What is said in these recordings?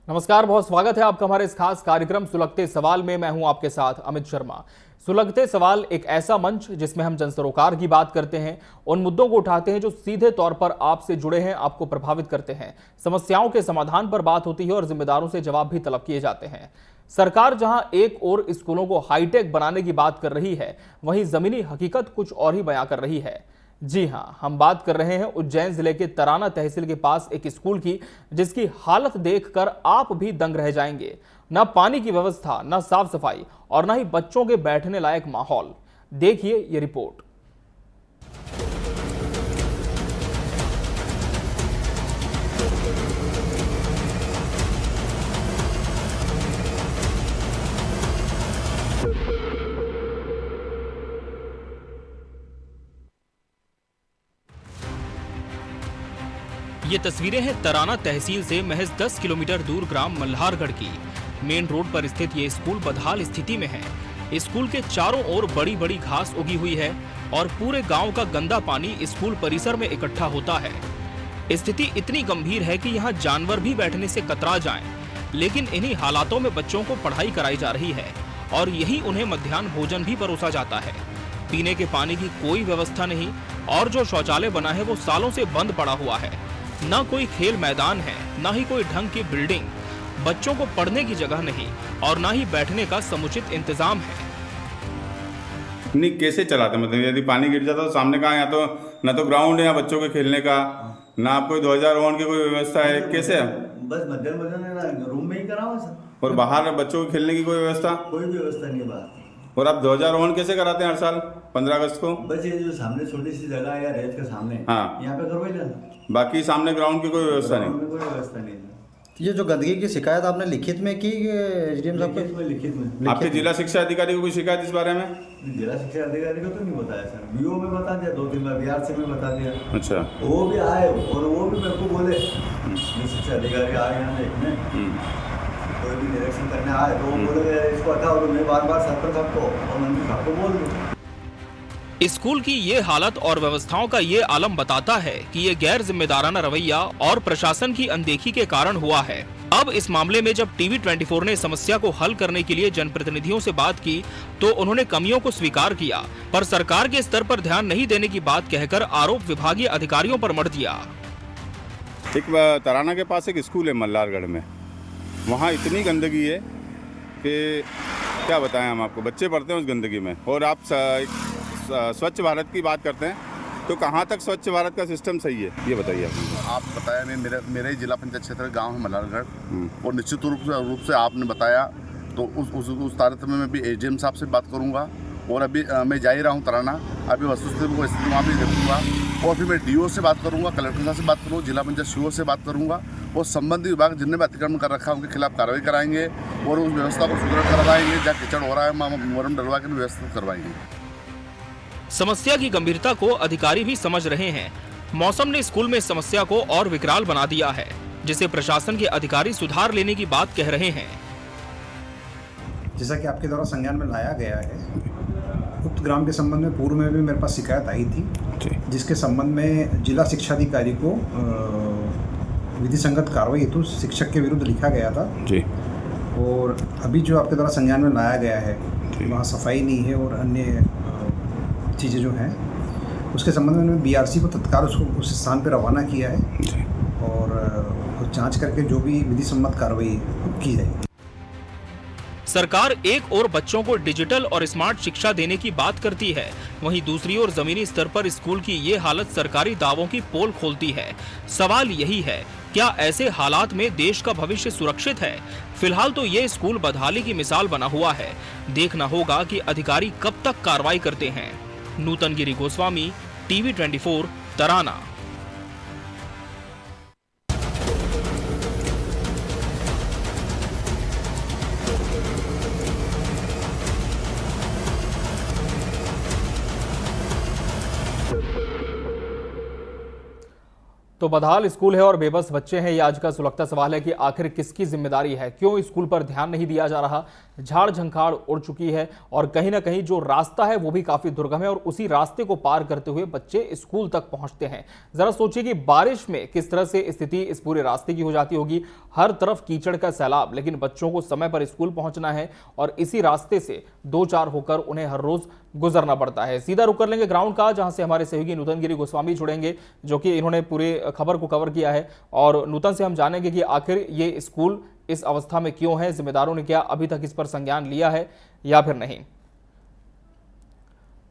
नमस्कार, बहुत स्वागत है आपका हमारे इस खास कार्यक्रम सुलगते सवाल में। मैं हूं आपके साथ अमित शर्मा। सुलगते सवाल एक ऐसा मंच जिसमें हम जन सरोकार की बात करते हैं, उन मुद्दों को उठाते हैं जो सीधे तौर पर आपसे जुड़े हैं, आपको प्रभावित करते हैं। समस्याओं के समाधान पर बात होती है और जिम्मेदारों से जवाब भी तलब किए जाते हैं। सरकार जहां एक ओर स्कूलों को हाईटेक बनाने की बात कर रही है, वहीं जमीनी हकीकत कुछ और ही बयां कर रही है। जी हां, हम बात कर रहे हैं उज्जैन जिले के तराना तहसील के पास एक स्कूल की, जिसकी हालत देखकर आप भी दंग रह जाएंगे। न पानी की व्यवस्था, न साफ सफाई और न ही बच्चों के बैठने लायक माहौल। देखिए ये रिपोर्ट। ये तस्वीरें हैं तराना तहसील से महज 10 किलोमीटर दूर ग्राम मल्हारगढ़ की। मेन रोड पर स्थित ये स्कूल बदहाल स्थिति में है। स्कूल के चारों ओर बड़ी बड़ी घास उगी हुई है और पूरे गांव का गंदा पानी स्कूल परिसर में इकट्ठा होता है। स्थिति इतनी गंभीर है कि यहाँ जानवर भी बैठने से कतरा जाएं। लेकिन इन्हीं हालातों में बच्चों को पढ़ाई कराई जा रही है और यही उन्हें मध्याह्न भोजन भी परोसा जाता है। पीने के पानी की कोई व्यवस्था नहीं और जो शौचालय बना है वो सालों से बंद पड़ा हुआ है। न कोई खेल मैदान है, न ही कोई ढंग की बिल्डिंग, बच्चों को पढ़ने की जगह नहीं और न ही बैठने का समुचित इंतजाम है। नहीं, कैसे चलाते? मतलब यदि पानी गिर जाता तो सामने कहाँ, या तो ना तो ग्राउंड है या बच्चों के खेलने का, ना आपको 2000 ओवन की कोई व्यवस्था है, कैसे है? बस मध्याह्न भोजन है ना, रूम में ही करा हुआ सर। और बाहर बच्चों के खेलने की कोई व्यवस्था? कोई व्यवस्था नहीं है बाहर। और आप 2000 ओवन कैसे कराते हैं हर साल 15 अगस्त को? बस ये जो सामने छोटी सी जगह है या रेत के सामने, हाँ, यहाँ पे करवाई जाना। बाकी सामने ग्राउंड की कोई व्यवस्था नहीं? कोई व्यवस्था नहीं है। ये जो गंदगी की शिकायत आपने लिखित में की एसडीएम साहब को? लिखित में। आपके जिला शिक्षा अधिकारी को कोई शिकायत इस बारे में? जिला शिक्षा अधिकारी को तो नहीं बताया सर, बीओ में बता दिया, 2-3 बार बिहार से में बता दिया। अच्छा, वो भी आए और वो भी मेरे को बोले, जो शिक्षा अधिकारी आए यहाँ देखने, कोई भी निरीक्षण करने आए तो वो बोले इसको हटाओ। तो मैं बार बार सरपंच साहब को और मंत्री साहब को बोल दूँ। स्कूल की ये हालत और व्यवस्थाओं का ये आलम बताता है कि ये गैर जिम्मेदाराना रवैया और प्रशासन की अनदेखी के कारण हुआ है। अब इस मामले में जब टीवी 24 ने समस्या को हल करने के लिए जनप्रतिनिधियों से बात की तो उन्होंने कमियों को स्वीकार किया, पर सरकार के स्तर पर ध्यान नहीं देने की बात कहकर आरोप विभागीय अधिकारियों पर मढ़ दिया। एक तराना के पास एक स्कूल है मल्हारगढ़ में, वहाँ इतनी गंदगी है कि क्या बताएं हम आपको। बच्चे पढ़ते हैं उस गंदगी में, और आप स्वच्छ भारत की बात करते हैं तो कहाँ तक स्वच्छ भारत का सिस्टम सही है, ये बताइए आप बताया नहीं। मेरे ही जिला पंचायत क्षेत्र गांव है मल्हारगढ़, और निश्चित रूप से आपने बताया तो उस तारतम्य में भी एजीएम साहब से बात करूंगा। और अभी मैं जा ही रहा हूं तराना, अभी वस्तुस्थिति को स्थिति वहाँ भी देखूंगा, और फिर मैं डीओ से बात करूंगा, कलेक्टर साहब से बात करूँगा, जिला पंचायत सीओ से बात करूंगा, और संबंधित विभाग जिनने भी अतिक्रमण कर रखा है उनके खिलाफ कार्रवाई कराएंगे और उस व्यवस्था को सुदृढ़ करवाएंगे। जहाँ कीचड़ हो रहा है मुहर्रम डलवा के व्यवस्था करवाएंगे। समस्या की गंभीरता को अधिकारी भी समझ रहे हैं। मौसम ने स्कूल में समस्या को और विकराल बना दिया है, जिसे प्रशासन के अधिकारी सुधार लेने की बात कह रहे हैं। जैसा कि आपके द्वारा संज्ञान में लाया गया है, उक्त ग्राम के संबंध में पूर्व में भी मेरे पास शिकायत आई थी, जिसके संबंध में जिला शिक्षा अधिकारी को विधि संगत कार्रवाई हेतु शिक्षक के विरुद्ध लिखा गया था जी। और अभी जो आपके द्वारा संज्ञान में लाया गया है, वहाँ सफाई नहीं है और अन्य चीज़ें जो हैं, उसके संबंध में बीआरसी को तत्काल उसको उस स्थान पर रवाना किया है और जांच करके जो भी विधि सम्मत कार्रवाई की जाएगी। सरकार एक ओर बच्चों को डिजिटल और स्मार्ट शिक्षा देने की बात करती है, वहीं दूसरी ओर जमीनी स्तर पर स्कूल की ये हालत सरकारी दावों की पोल खोलती है। सवाल यही है, क्या ऐसे हालात में देश का भविष्य सुरक्षित है? फिलहाल तो ये स्कूल बदहाली की मिसाल बना हुआ है। देखना होगा कि अधिकारी कब तक कार्रवाई करते हैं। नूतन गिरी गोस्वामी, टीवी 24, तराना। तो बदहाल स्कूल है और बेबस बच्चे हैं, ये आज का सुलगता सवाल है कि आखिर किसकी जिम्मेदारी है। क्यों स्कूल पर ध्यान नहीं दिया जा रहा। झाड़ झंखाड़ उड़ चुकी है और कहीं ना कहीं जो रास्ता है वो भी काफी दुर्गम है और उसी रास्ते को पार करते हुए बच्चे स्कूल तक पहुंचते हैं। जरा सोचिए कि बारिश में किस तरह से स्थिति इस पूरे रास्ते की हो जाती होगी। हर तरफ कीचड़ का सैलाब, लेकिन बच्चों को समय पर स्कूल पहुंचना है और इसी रास्ते से 2-4 होकर उन्हें हर रोज गुजरना पड़ता है। सीधा रुक कर लेंगे ग्राउंड का, जहां से हमारे सहयोगी नूतन गिरी गोस्वामी जुड़ेंगे, जो कि इन्होंने पूरे खबर को कवर किया है। और नूतन से हम जानेंगे कि आखिर ये स्कूल इस अवस्था में क्यों है, जिम्मेदारों ने क्या अभी तक इस पर संज्ञान लिया है या फिर नहीं।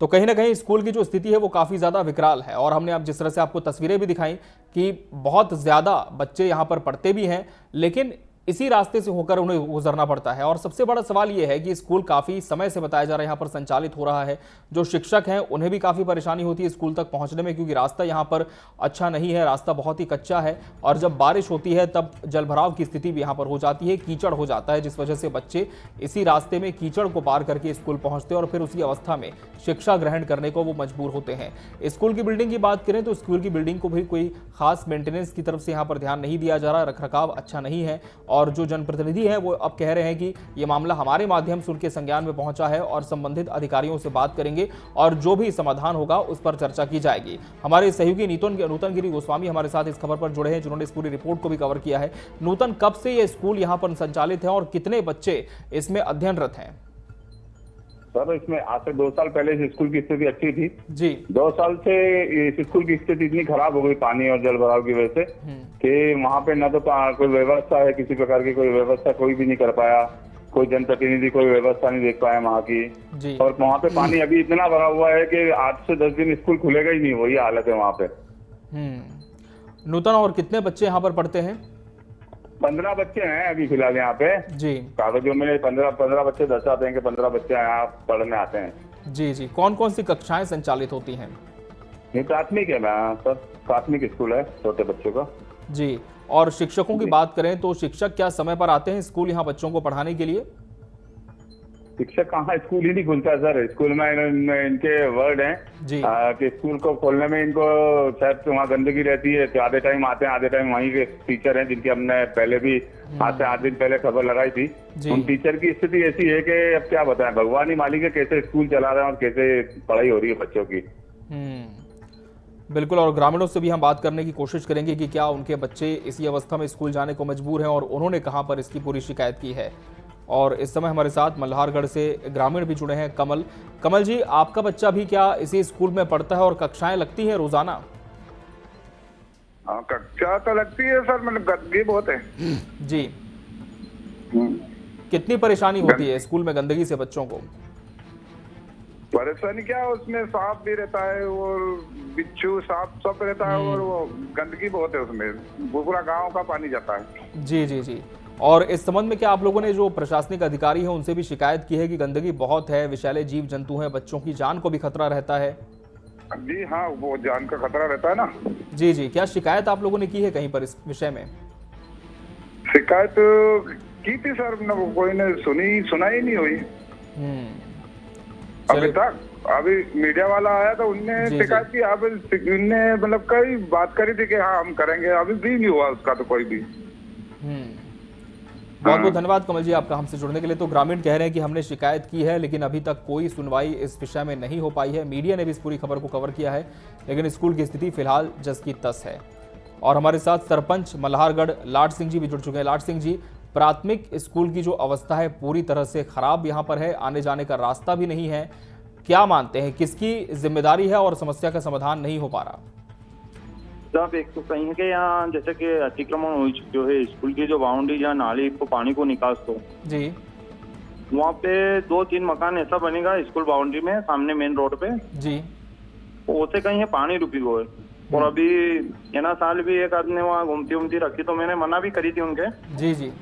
तो कहीं ना कहीं स्कूल की जो स्थिति है वो काफी ज्यादा विकराल है और हमने अब जिस तरह से आपको तस्वीरें भी दिखाई कि बहुत ज्यादा बच्चे यहां पर पढ़ते भी हैं, लेकिन इसी रास्ते से होकर उन्हें गुजरना पड़ता है। और सबसे बड़ा सवाल यह है कि स्कूल काफ़ी समय से बताया जा रहा है यहाँ पर संचालित हो रहा है। जो शिक्षक हैं उन्हें भी काफ़ी परेशानी होती है स्कूल तक पहुँचने में, क्योंकि रास्ता यहाँ पर अच्छा नहीं है, रास्ता बहुत ही कच्चा है और जब बारिश होती है तब जलभराव की स्थिति भी यहाँ पर हो जाती है, कीचड़ हो जाता है, जिस वजह से बच्चे इसी रास्ते में कीचड़ को पार करके स्कूल पहुँचते हैं और फिर उसी अवस्था में शिक्षा ग्रहण करने को वो मजबूर होते हैं। स्कूल की बिल्डिंग की बात करें तो स्कूल की बिल्डिंग को भी कोई खास मेंटेनेंस की तरफ से यहाँ पर ध्यान नहीं दिया जा रहा, रखरखाव अच्छा नहीं है और जो जनप्रतिनिधि है वो अब कह रहे हैं कि ये मामला हमारे माध्यम से उनके संज्ञान में पहुंचा है और संबंधित अधिकारियों से बात करेंगे और जो भी समाधान होगा उस पर चर्चा की जाएगी। हमारे सहयोगी नूतन गिरी गोस्वामी हमारे साथ इस खबर पर जुड़े हैं, जिन्होंने इस पूरी रिपोर्ट को भी कवर किया है। नूतन, कब से ये स्कूल यहाँ पर संचालित है और कितने बच्चे इसमें अध्ययनरत हैं? सर, इसमें आज से 2 साल पहले इस स्कूल की स्थिति अच्छी थी जी। 2 साल से इस स्कूल की स्थिति इतनी खराब हो गई पानी और जल भराव की वजह से कि वहाँ पे न तो कोई व्यवस्था है, किसी प्रकार की कोई व्यवस्था कोई भी नहीं कर पाया, कोई जनप्रतिनिधि कोई व्यवस्था नहीं देख पाया वहाँ की जी। और वहाँ पे पानी अभी इतना भरा हुआ है कि 8 से 10 दिन स्कूल खुलेगा ही नहीं, वही हालत है वहाँ पे। नूतन, और कितने बच्चे यहाँ पर पढ़ते हैं? 15 बच्चे हैं अभी फिलहाल यहाँ पे जी। कागजों में 15 बच्चे दर्शाते हैं कि 15 बच्चे यहाँ पढ़ने आते हैं। जी जी। कौन कौन सी कक्षाएं संचालित होती हैं? ये प्राथमिक है मैम सर, प्राथमिक स्कूल है छोटे बच्चों का। जी। और शिक्षकों की बात करें तो शिक्षक क्या समय पर आते हैं स्कूल यहाँ बच्चों को पढ़ाने के लिए? शिक्षक कहाँ, स्कूल ही नहीं खुलता सर। स्कूल में इनके वर्ड हैं जी कि स्कूल को खोलने में इनको शायद वहाँ गंदगी रहती है, तो आधे टाइम आते हैं, आधे टाइम वहीं के टीचर हैं जिनकी हमने पहले भी आज से 8 दिन पहले खबर लगाई थी। उन टीचर की स्थिति ऐसी है कि अब क्या बताएं, भगवान ही मालिक है कैसे स्कूल चला रहे हैं और कैसे पढ़ाई हो रही है बच्चों की। बिल्कुल। और ग्रामीणों से भी हम बात करने की कोशिश करेंगे कि क्या उनके बच्चे इसी अवस्था में स्कूल जाने को मजबूर हैं और उन्होंने कहाँ पर इसकी पूरी शिकायत की है। और इस समय हमारे साथ मल्हारगढ़ से ग्रामीण भी जुड़े हैं, कमल जी, आपका बच्चा भी क्या इसी स्कूल में पढ़ता है और कक्षाएं लगती हैं रोजाना? कक्षा तो लगती है सर, मतलब गंदगी बहुत है जी। कितनी परेशानी होती है स्कूल में गंदगी से बच्चों को? परेशानी क्या, उसमें सांप भी रहता है और बिच्छू सांप सब रहता है और वो गंदगी बहुत है उसमें, पूरा गांव का पानी जाता है। जी जी जी। और इस संबंध में क्या आप लोगों ने जो प्रशासनिक अधिकारी हैं उनसे भी शिकायत की है कि गंदगी बहुत है, विषैले जीव जंतु हैं, बच्चों की जान को भी खतरा रहता है? जी हाँ, वो जान का खतरा रहता है ना। जी जी। क्या शिकायत आप लोगों ने की है कहीं पर इस विषय में? शिकायत की थी सर, कोई ने सुना ही नहीं हुई अभी तक। अभी मीडिया वाला आया तो उनने शिकायत की, अब उनने मतलब कई बात करी थी कि हाँ हम करेंगे, अभी भी नहीं हुआ उसका तो कोई भी। बहुत बहुत धन्यवाद कमल जी आपका हमसे जुड़ने के लिए। तो ग्रामीण कह रहे हैं कि हमने शिकायत की है लेकिन अभी तक कोई सुनवाई इस विषय में नहीं हो पाई है। मीडिया ने भी इस पूरी खबर को कवर किया है लेकिन स्कूल की स्थिति फिलहाल जस की तस है। और हमारे साथ सरपंच मल्हारगढ़ लाड सिंह जी भी जुड़ चुके हैं। लाड सिंह जी, प्राथमिक स्कूल की जो अवस्था है पूरी तरह से खराब यहाँ पर है, आने जाने का रास्ता भी नहीं है। क्या मानते हैं किसकी जिम्मेदारी है और समस्या का समाधान नहीं हो पा रहा? आप एक तो कहीं है कि यहाँ जैसे कि अतिक्रमण हो चुके है, स्कूल की जो बाउंड्री जहाँ नाली को पानी को निकास तो जी, वहाँ पे 2-3 मकान ऐसा बनेगा स्कूल बाउंड्री में सामने मेन रोड पे जी, तो उसे कहीं है पानी रुकी हुई है। और अभी ये ना साल भी एक आदमी ने वहाँ घूमती रखी तो मैंने मना भी करी थी उनके जी जी,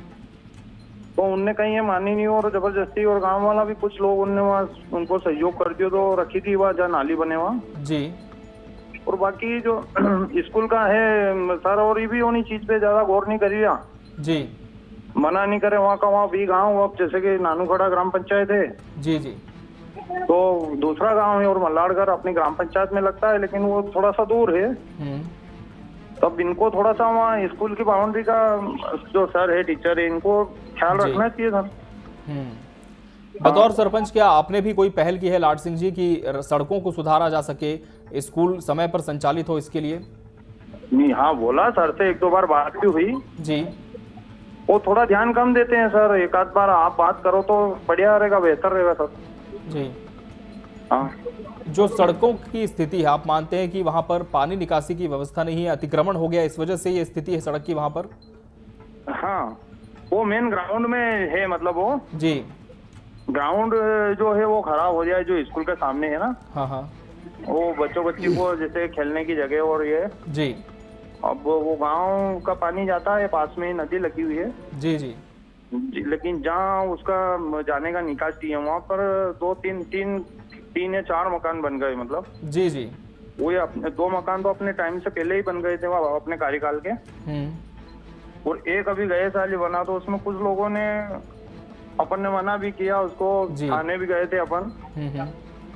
तो उनने कहीं ये मानी नहीं और जबरदस्ती, और गाँव वाला भी कुछ लोग उनने वहाँ उनको सहयोग कर दिया तो रखी थी वहाँ जहाँ नाली बने वहाँ जी। और बाकी जो स्कूल का है सर, और ये भी उन्हीं चीज पे ज्यादा गौर नहीं करी जी, मना नहीं करे वहाँ का वहाँ भी गाँव, अब जैसे कि नानूखड़ा ग्राम पंचायत है जी जी, तो दूसरा गांव है और मल्हारगढ़ अपनी ग्राम पंचायत में लगता है लेकिन वो थोड़ा सा दूर है। तब इनको थोड़ा सा वहाँ स्कूल की बाउंड्री का जो सर है, टीचर है, इनको ख्याल जी। रखना चाहिए सर। बतौर सरपंच क्या आपने भी कोई पहल की है लाट सिंह जी कि सड़कों को सुधारा जा सके, स्कूल समय पर संचालित हो इसके लिए? नहीं, हाँ बोला सर से, 1-2 बार बात भी हुई जी। वो थोड़ा ध्यान कम देते हैं सर। एक आध बार आप बात करो तो बढ़िया रहेगा, बेहतर रहेगा सर। जी। हाँ, जो सड़कों की स्थिति है, आप मानते हैं कि वहां पर पानी निकासी की व्यवस्था नहीं है, अतिक्रमण हो गया, इस वजह से ये स्थिति है सड़क की वहां पर? हाँ, वो मेन ग्राउंड में है, मतलब वो जी। ग्राउंड जो है वो खराब हो जाए, जो स्कूल के सामने है ना, हाँ हाँ वो बच्चों बच्ची को जैसे खेलने की जगह और ये, जी अब वो गांव का पानी जाता है, पास में ही नदी लगी हुई है जी जी लेकिन जहाँ उसका जाने का निकासी है वहाँ पर 2-3 या 4 मकान बन गए, मतलब जी जी। वो ये अपने 2 मकान तो अपने टाइम से पहले ही बन गए थे वहाँ अपने कार्यकाल के, और एक अभी गए साल ही बना, तो उसमें कुछ लोगों ने अपन ने मना भी किया उसको, थाने भी गए थे अपन,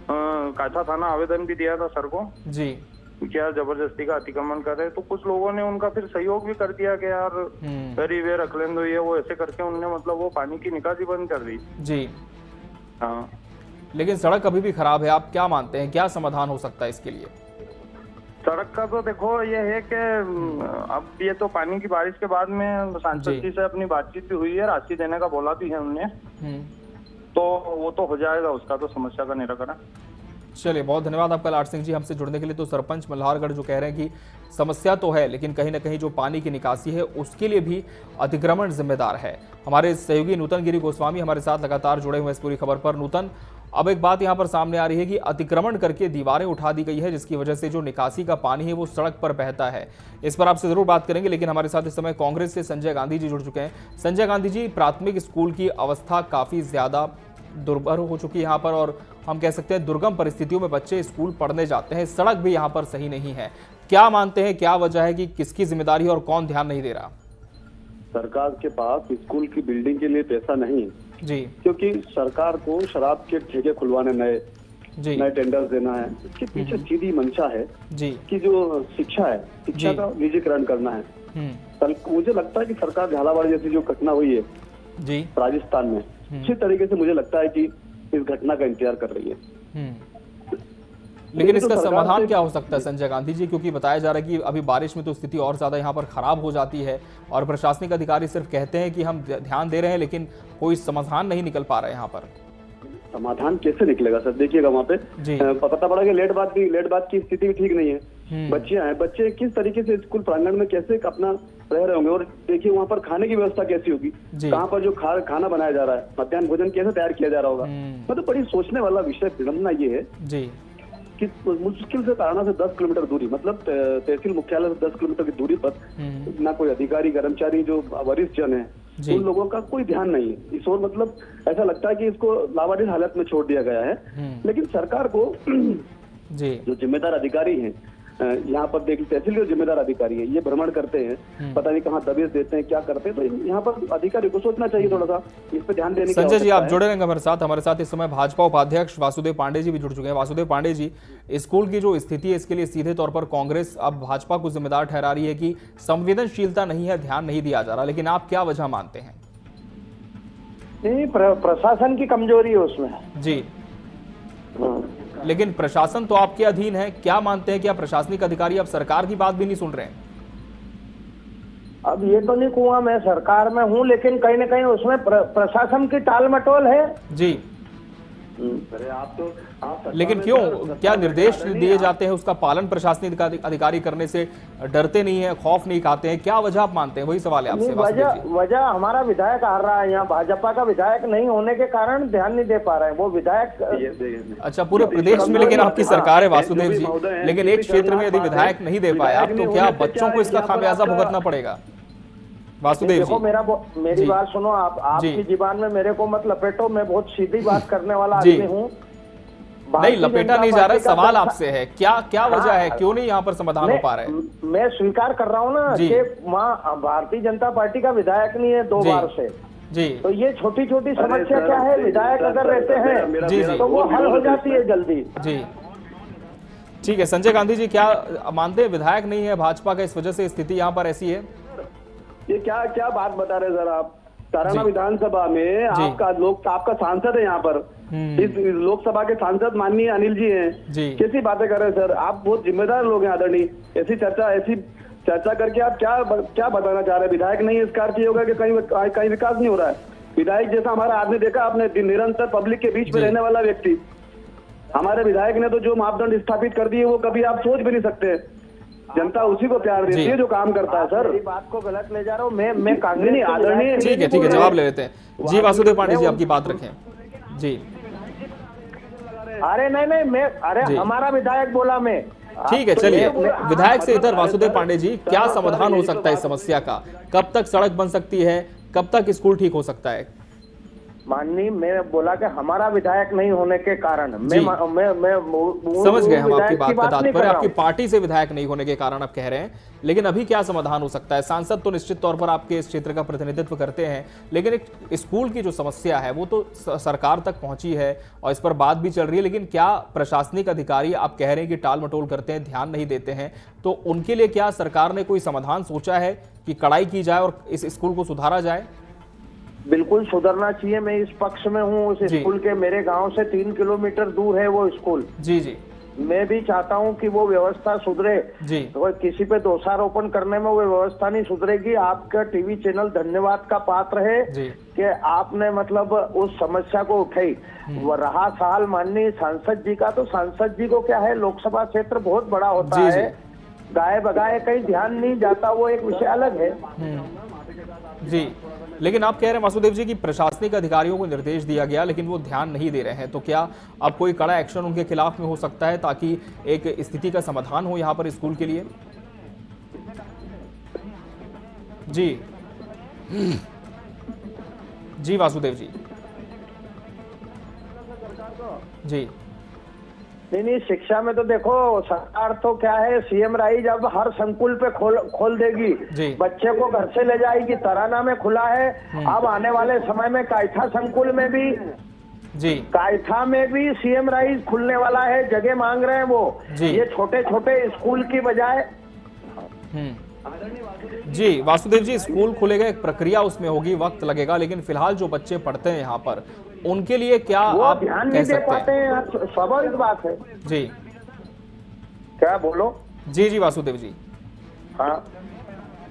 काछा थाना आवेदन भी दिया था सर को जी, क्या जबरदस्ती का अतिक्रमण कर रहे, तो कुछ लोगों ने उनका फिर सहयोग भी कर दिया कि यार वेरी वे रख लें दो ये वो, ऐसे करके उनने मतलब वो पानी की निकासी बंद कर दी। जी हाँ, लेकिन सड़क अभी भी खराब है, आप क्या मानते हैं क्या समाधान हो सकता है इसके लिए? सड़क का तो देखो ये है कि अब ये तो पानी की बारिश के बाद में सांसद जी से अपनी बातचीत भी हुई है, राशि देने का बोला भी है उन्होंने, तो वो तो हो जाएगा, उसका तो समस्या का निराकरण। चलिए, बहुत धन्यवाद आपका लाट सिंह जी हमसे जुड़ने के लिए। तो सरपंच मल्हारगढ़ जो कह रहे हैं कि समस्या तो है, लेकिन कहीं ना कहीं जो पानी की निकासी है उसके लिए भी अतिक्रमण जिम्मेदार है। हमारे सहयोगी नूतन गिरी गोस्वामी हमारे साथ लगातार जुड़े हुए इस पूरी खबर पर। नूतन, अब एक बात यहाँ पर सामने आ रही है कि अतिक्रमण करके दीवारें उठा दी गई है, जिसकी वजह से जो निकासी का पानी है वो सड़क पर बहता है। इस पर आपसे जरूर बात करेंगे, लेकिन हमारे साथ इस समय कांग्रेस से संजय गांधी जी जुड़ चुके हैं। संजय गांधी जी, प्राथमिक स्कूल की अवस्था काफी ज्यादा दुर्भर हो चुकी है यहाँ पर, और हम कह सकते हैं दुर्गम परिस्थितियों में बच्चे स्कूल पढ़ने जाते हैं, सड़क भी यहाँ पर सही नहीं है। क्या मानते हैं, क्या वजह है कि किसकी जिम्मेदारी है और कौन ध्यान नहीं दे रहा? सरकार के पास स्कूल की बिल्डिंग के लिए पैसा नहीं है जी, क्योंकि सरकार को शराब के ठेके खुलवाने नए टेंडर्स देना है। इसके पीछे सीधी मंशा है जी कि जो शिक्षा है, शिक्षा का निजीकरण करना है। मुझे लगता है कि सरकार झालावाड़ जैसी जो घटना हुई है जी राजस्थान में, अच्छी तरीके से मुझे लगता है कि इस घटना का इंतजार कर रही है। लेकिन इसका समाधान क्या हो सकता है संजय गांधी जी, क्योंकि बताया जा रहा है कि अभी बारिश में तो स्थिति और ज्यादा यहाँ पर खराब हो जाती है, और प्रशासनिक अधिकारी सिर्फ कहते हैं कि हम ध्यान दे रहे हैं, लेकिन कोई समाधान नहीं निकल पा रहा है यहाँ पर। समाधान कैसे निकलेगा सर? देखिएगा वहाँ पे पता पड़ा कि लेट बात की स्थिति भी ठीक नहीं है। बच्चे किस तरीके से स्कूल प्रांगण में कैसे अपना रह रहे होंगे, और देखिए वहाँ पर खाने की व्यवस्था कैसी होगी, कहाँ पर जो खाना बनाया जा रहा है, मध्याह्न भोजन कैसे तैयार किया जा रहा होगा। मतलब बड़ी सोचने वाला विषय विडंबना ये है जी कि मुश्किल से ताराना से 10 किलोमीटर दूरी, मतलब तहसील मुख्यालय से 10 किलोमीटर की दूरी पर ना कोई अधिकारी कर्मचारी जो वरिष्ठ जन है, उन लोगों का कोई ध्यान नहीं है इस ओर। मतलब ऐसा लगता है कि इसको लावारिस हालत में छोड़ दिया गया है। लेकिन सरकार को जो जिम्मेदार अधिकारी हैं यहाँ पर, देख तहसील के जिम्मेदार अधिकारी है, ये भ्रमण करते हैं, पता नहीं कहाँ दबिश देते हैं, क्या करते हैं, तो यहाँ पर अधिकारी को सोचना चाहिए थोड़ा सा, इस पर ध्यान देने की संजय जी, आप जुड़े रहेंगे हमारे साथ इस समय भाजपा उपाध्यक्ष वासुदेव पांडे जी भी जुड़ चुके हैं। वासुदेव पांडे जी, स्कूल की जो स्थिति है इसके लिए सीधे तौर पर कांग्रेस अब भाजपा को जिम्मेदार ठहरा रही है कि संवेदनशीलता नहीं है, ध्यान नहीं दिया जा रहा, लेकिन आप क्या वजह मानते हैं? नहीं, प्रशासन की कमजोरी है उसमें जी। लेकिन प्रशासन तो आपके अधीन है, क्या मानते हैं, क्या प्रशासनिक अधिकारी अब सरकार की बात भी नहीं सुन रहे हैं? अब ये तो नहीं कहूँगा मैं सरकार में हूँ, लेकिन कहीं ना कहीं उसमें प्रशासन की टाल मटोल है जी। अरे लेकिन क्यों, क्या निर्देश दिए जाते हैं उसका पालन प्रशासनिक अधिकारी करने से डरते नहीं है, खौफ नहीं खाते हैं? क्या वजह आप मानते हैं? वही सवाल है आपसे। वजह हमारा विधायक आ रहा है यहाँ, भाजपा का विधायक नहीं होने के कारण ध्यान नहीं दे पा रहे हैं वो विधायक। अच्छा, पूरे प्रदेश में लेकिन आपकी सरकार है वासुदेव जी, लेकिन एक क्षेत्र में यदि विधायक नहीं दे पाया तो क्या बच्चों को इसका खामियाजा भुगतना पड़ेगा? वासुदेव जी, मेरी बात सुनो, आपकी जीवान में मेरे को मत लपेटो, मैं बहुत सीधी बात करने वाला आदमी हूँ। नहीं, लपेटा नहीं जा रहा है, सवाल आपसे है, क्या वजह है, क्यों नहीं यहाँ पर समाधान हो पा रहा है? मैं स्वीकार कर रहा हूँ ना कि वहाँ भारतीय जनता पार्टी का विधायक नहीं है 2 बार से जी, तो ये छोटी छोटी समस्या क्या है, विधायक अगर रहते हैं तो वो हल हो जाती है जल्दी जी। ठीक है संजय गांधी जी, क्या मानते हैं विधायक नहीं है भाजपा का, इस वजह से स्थिति यहाँ पर ऐसी है? ये क्या क्या बात बता रहे सर आप? तराना विधानसभा में आपका सांसद है यहाँ पर, इस लोकसभा के सांसद माननीय अनिल जी हैं, कैसी बातें कर रहे हैं सर? आप बहुत जिम्मेदार लोग हैं आदरणीय, ऐसी चर्चा करके आप क्या बताना चाह रहे हैं? विधायक नहीं इस कार की होगा कि कहीं विकास नहीं हो रहा है? विधायक जैसा हमारा आदमी देखा आपने, निरंतर पब्लिक के बीच में रहने वाला व्यक्ति, हमारे विधायक ने तो जो मापदंड स्थापित कर दिए वो कभी आप सोच भी नहीं सकते। जनता उसी को प्यार देती है जो काम करता है सर। बात को गलत ले जा रहा हूँ मैं कांग्रेस नहीं आदरणीय। ठीक है जवाब ले लेते हैं। जी वासुदेव पांडे जी, आपकी बात रखें जी। अरे नहीं हमारा विधायक बोला मैं। ठीक है चलिए, विधायक से इधर वासुदेव पांडे जी, क्या समाधान हो सकता है इस समस्या का? कब तक सड़क बन सकती है, कब तक स्कूल ठीक हो सकता है? माननीय, मैं बोला कि हमारा विधायक नहीं होने के कारण मैं समझ गए हम आपकी बात का तात्पर्य, आपकी पार्टी से विधायक नहीं होने के कारण आप कह रहे हैं, लेकिन अभी क्या समाधान हो सकता है? सांसद तो निश्चित तौर पर आपके इस क्षेत्र का प्रतिनिधित्व करते हैं, लेकिन एक स्कूल की जो समस्या है वो तो सरकार तक पहुंची है और इस पर बात भी चल रही है, लेकिन क्या प्रशासनिक अधिकारी आप कह रहे हैं कि टाल मटोल करते हैं, ध्यान नहीं देते हैं, तो उनके लिए क्या सरकार ने कोई समाधान सोचा है कि कड़ाई की जाए और इस स्कूल को सुधारा जाए? बिल्कुल सुधरना चाहिए, मैं इस पक्ष में हूँ। उस स्कूल के मेरे गांव से 3 किलोमीटर दूर है वो स्कूल। जी मैं भी चाहता हूँ कि वो व्यवस्था सुधरे जी। तो किसी पे दोषारोपण करने में वो व्यवस्था नहीं सुधरेगी। आपका टीवी चैनल धन्यवाद का पात्र है कि आपने मतलब उस समस्या को उठाई। रहा सवाल माननीय सांसद जी का, तो सांसद जी को क्या है, लोकसभा क्षेत्र बहुत बड़ा होता है, गाय बगाए कहीं ध्यान नहीं जाता, वो एक विषय अलग है जी। लेकिन आप कह रहे हैं वासुदेव जी कि प्रशासनिक अधिकारियों को निर्देश दिया गया लेकिन वो ध्यान नहीं दे रहे हैं, तो क्या अब कोई कड़ा एक्शन उनके खिलाफ में हो सकता है ताकि एक स्थिति का समाधान हो यहाँ पर स्कूल के लिए? जी वासुदेव जी। जी नहीं, शिक्षा में तो देखो सरकार तो क्या है, सीएम राइज अब हर संकुल पे खोल देगी, बच्चे को घर से ले जाएगी। तराना में खुला है, अब आने वाले समय में कायथा संकुल में भी कायथा में भी सीएम राइज खुलने वाला है, जगह मांग रहे हैं वो। ये छोटे छोटे स्कूल की बजाय जी वासुदेव जी, स्कूल खुलेगा, एक प्रक्रिया उसमें होगी, वक्त लगेगा, लेकिन फिलहाल जो बच्चे पढ़ते हैं यहाँ पर उनके लिए क्या आप ध्यान कह नहीं दे सकते पाते हैं? स्वाभाविक बात है जी। क्या बोलो? जी वासुदेव जी। हाँ,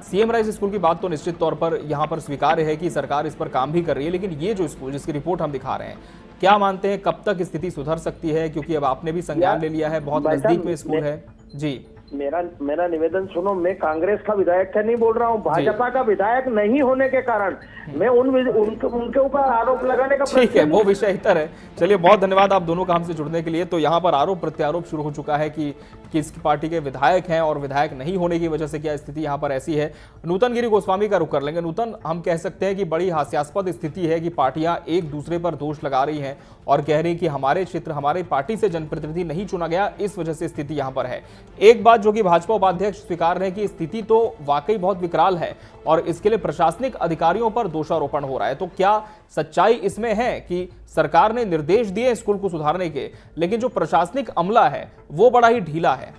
सीएम राइज स्कूल की बात तो निश्चित तौर पर यहाँ पर स्वीकार्य है कि सरकार इस पर काम भी कर रही है, लेकिन ये जो स्कूल जिसकी रिपोर्ट हम दिखा रहे हैं, क्या मानते हैं कब तक स्थिति सुधर सकती है? क्योंकि अब आपने भी संज्ञान ले लिया है, बहुत नजदीक में स्कूल है जी। मेरा निवेदन सुनो, मैं कांग्रेस का विधायक का नहीं बोल रहा हूँ, भाजपा का विधायक नहीं होने के कारण मैं उनके ऊपर आरोप लगाने का। ठीक है, वो विषय इतर है। चलिए, बहुत धन्यवाद आप दोनों का हमसे जुड़ने के लिए। तो यहाँ पर आरोप प्रत्यारोप शुरू हो चुका है कि किस पार्टी के विधायक हैं और विधायक नहीं होने की वजह से क्या स्थिति यहाँ पर ऐसी है। नूतन गिरी गोस्वामी का रुख कर लेंगे। नूतन, हम कह सकते हैं कि बड़ी हास्यास्पद स्थिति है कि पार्टियां एक दूसरे पर दोष लगा रही हैं और कह रही कि हमारे क्षेत्र, हमारी पार्टी से जनप्रतिनिधि नहीं चुना गया, इस वजह से स्थिति यहाँ पर है। एक बात जो कि भाजपा उपाध्यक्ष स्वीकार रहे कि स्थिति तो वाकई बहुत विकराल है और इसके लिए प्रशासनिक अधिकारियों पर दोषारोपण हो रहा है। तो क्या सच्चाई इसमें है कि सरकार ने निर्देश दिए स्कूल को सुधारने के, लेकिन जो प्रशासनिक अमला है वो बड़ा ही ढीला है?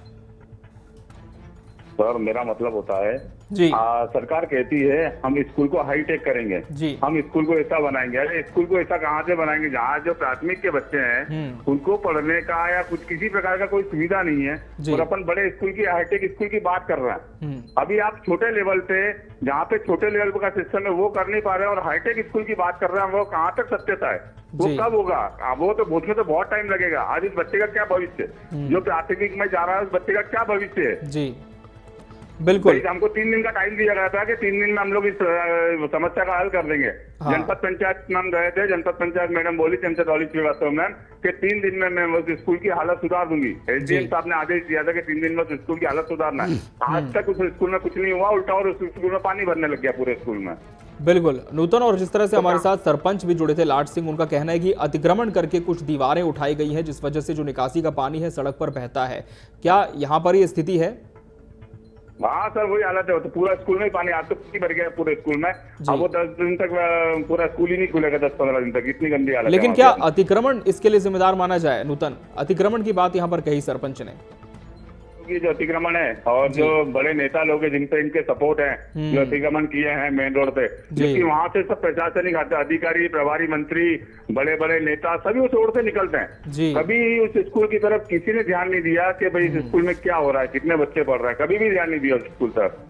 सर, मेरा मतलब होता है जी, सरकार कहती है हम स्कूल को हाईटेक करेंगे जी, हम स्कूल को ऐसा बनाएंगे। अरे स्कूल को ऐसा कहाँ से बनाएंगे जहाँ जो प्राथमिक के बच्चे हैं उनको पढ़ने का या कुछ किसी प्रकार का कोई सुविधा नहीं है, और अपन बड़े स्कूल की हाईटेक स्कूल की बात कर रहे हैं। अभी आप छोटे लेवल पे, जहाँ पे छोटे लेवल का सिस्टम है वो कर नहीं पा रहे हैं और हाईटेक स्कूल की बात कर रहे हैं, वो कहाँ तक सत्यता है? वो कब होगा? वो तो उसमें तो बहुत टाइम लगेगा। आज इस बच्चे का क्या भविष्य, जो प्राथमिक में जा रहा है उस बच्चे का क्या भविष्य है? जी बिल्कुल, हमको 3 दिन का टाइम दिया गया था कि 3 दिन में हम लोग इस समस्या का हल कर देंगे। जनपद पंचायत में हम गए थे, जनपद पंचायत मैडम बोली चंचल दौली श्रीवास्तव मैम कि 3 दिन में मैं उस स्कूल की हालत सुधार दूंगी। एसडीएम साहब ने आदेश दिया था कि 3 दिन में उस स्कूल की हालत सुधारना है। आज तक उस स्कूल में कुछ नहीं हुआ, उल्टा और उस स्कूल में पानी भरने लग गया पूरे स्कूल में। बिल्कुल नूतन, और जिस तरह से हमारे साथ सरपंच भी जुड़े थे लाट सिंह, उनका कहना है कि अतिक्रमण करके कुछ दीवारें उठाई गई हैं जिस वजह से जो निकासी का पानी है सड़क पर बहता है। क्या यहाँ पर ये स्थिति है? हाँ सर, वही हालत है। तो पूरा स्कूल में पानी आज तो भर गया पूरे स्कूल में। अब वो 10 दिन तक पूरा स्कूल ही नहीं खुलेगा, 10-15 दिन तक, इतनी गंदी हालत है। लेकिन क्या अतिक्रमण इसके लिए जिम्मेदार माना जाए? नूतन, अतिक्रमण की बात यहाँ पर कही सरपंच ने। ये जो अतिक्रमण है और जो बड़े नेता लोग हैं जिन पे इनके सपोर्ट है, जो अतिक्रमण किए हैं मेन रोड पे, क्योंकि वहां से सब प्रशासनिक अधिकारी, प्रभारी मंत्री, बड़े बड़े नेता सभी उस रोड से निकलते हैं। कभी उस स्कूल की तरफ किसी ने ध्यान नहीं दिया कि भाई इस स्कूल में क्या हो रहा है, कितने बच्चे पढ़ रहे हैं, कभी भी ध्यान नहीं दिया उस स्कूल तरफ।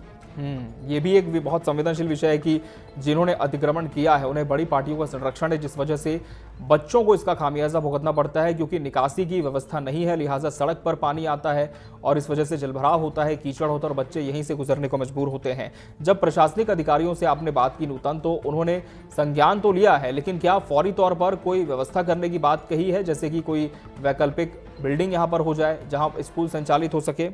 ये भी एक बहुत संवेदनशील विषय है कि जिन्होंने अतिक्रमण किया है उन्हें बड़ी पार्टियों का संरक्षण है, जिस वजह से बच्चों को इसका खामियाजा भुगतना पड़ता है, क्योंकि निकासी की व्यवस्था नहीं है, लिहाजा सड़क पर पानी आता है और इस वजह से जलभराव होता है, कीचड़ होता है और बच्चे यहीं से गुजरने को मजबूर होते हैं। जब प्रशासनिक अधिकारियों से आपने बात की नूतन, तो उन्होंने संज्ञान तो लिया है, लेकिन क्या फौरी तौर पर कोई व्यवस्था करने की बात कही है, जैसे कि कोई वैकल्पिक बिल्डिंग यहाँ पर हो जाए जहाँ स्कूल संचालित हो सके?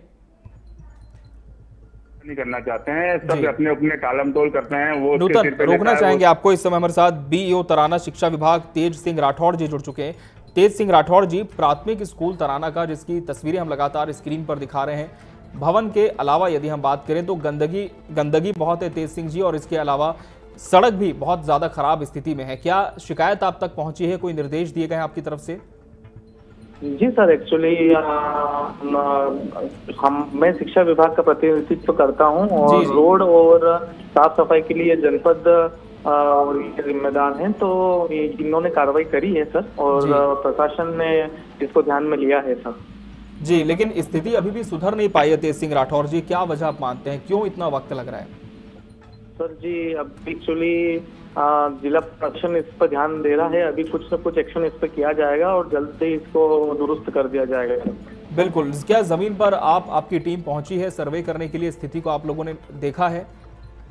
नहीं करना चाहते हैं, सब अपने अपने टालम टोल करते हैं। वो नूतन, रोकना चाहेंगे आपको। इस समय हमारे साथ बीईओ तराना शिक्षा विभाग तेज सिंह राठौड़ जी जुड़ चुके हैं। तेज सिंह राठौड़ जी, प्राथमिक स्कूल तराना का जिसकी तस्वीरें हम लगातार स्क्रीन पर दिखा रहे हैं, भवन के अलावा यदि हम बात करें तो गंदगी बहुत है तेज सिंह जी, और इसके अलावा सड़क भी बहुत ज्यादा खराब स्थिति में है। क्या शिकायत आप तक पहुंची है, कोई निर्देश दिए गए हैं आपकी तरफ से? जी सर, एक्चुअली मैं शिक्षा विभाग का प्रतिनिधित्व करता हूं और रोड और साफ सफाई के लिए जनपद जिम्मेदार हैं, तो इन्होंने कार्रवाई करी है सर, और प्रशासन ने इसको ध्यान में लिया है सर। जी, लेकिन स्थिति अभी भी सुधर नहीं पाई है तेज सिंह राठौड़ जी, क्या वजह आप मानते हैं, क्यों इतना वक्त लग रहा है? सर जी, अब एक्चुअली जिला प्रशासन इस पर ध्यान दे रहा है, अभी कुछ न कुछ एक्शन इस पर किया जाएगा और जल्द से इसको दुरुस्त कर दिया जाएगा। बिल्कुल। क्या जमीन पर आपकी टीम पहुंची है सर्वे करने के लिए, स्थिति को आप लोगों ने देखा है?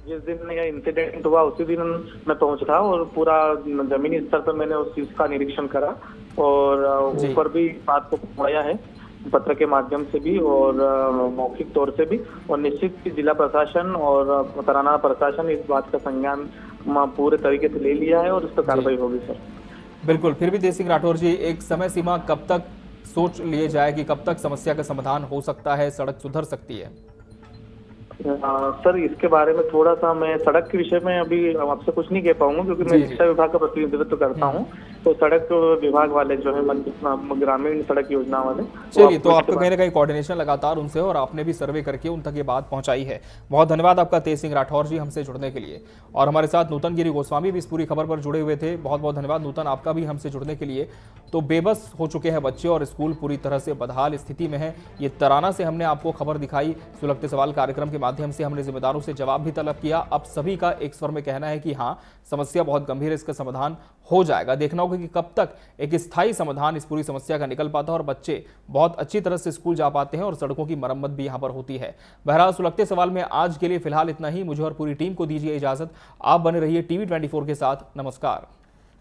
जिस दिन यह इंसिडेंट हुआ उसी दिन मैं पहुंच था और पूरा जमीनी स्तर पर मैंने उस चीज का निरीक्षण करा और ऊपर भी बात को पहुंचाया है, पत्र के माध्यम से भी और मौखिक तौर से भी, और निश्चित ही जिला प्रशासन और तराना प्रशासन इस बात का संज्ञान पूरे तरीके से ले लिया है और इस पर कार्रवाई होगी सर। बिल्कुल। फिर भी तेज सिंह राठौड़ जी, एक समय सीमा कब तक सोच लिए जाए कि कब तक समस्या का समाधान हो सकता है, सड़क सुधर सकती है? सर, इसके बारे में थोड़ा सा मैं सड़क के विषय में अभी आपसे कुछ नहीं कह पाऊंगा, क्योंकि मैं शिक्षा विभाग का प्रतिनिधित्व करता हूं, तो सड़क विभाग वाले जो है ग्रामीण सड़क योजना वाले, चलिए, तो आपको कहीं ना कहीं कोऑर्डिनेशन लगातार उनसे, और आपने भी सर्वे करके उन तक ये बात पहुंचाई है। बहुत धन्यवाद आपका तेज सिंह राठौड़ जी हमसे जुड़ने के लिए। और हमारे साथ नूतन गिरी गोस्वामी भी इस पूरी खबर पर जुड़े हुए थे। बहुत बहुत धन्यवाद नूतन आपका भी हमसे जुड़ने के लिए। तो बेबस हो चुके हैं बच्चे और स्कूल पूरी तरह से बदहाल स्थिति में है। ये तराना से हमने आपको खबर दिखाई, सुलगते सवाल कार्यक्रम के माध्यम से हमने जिम्मेदारों से जवाब भी तलब किया। अब सभी का एक स्वर में कहना है कि हाँ, समस्या बहुत गंभीर है, इसका समाधान हो जाएगा। देखना होगा कि कब तक एक स्थायी समाधान इस पूरी समस्या का निकल पाता है और बच्चे बहुत अच्छी तरह से स्कूल जा पाते हैं और सड़कों की मरम्मत भी यहां पर होती है। बहरहाल, सुलगते सवाल में आज के लिए फिलहाल इतना ही। मुझे और पूरी टीम को दीजिए इजाजत। आप बने रहिए टीवी 24 के साथ। नमस्कार।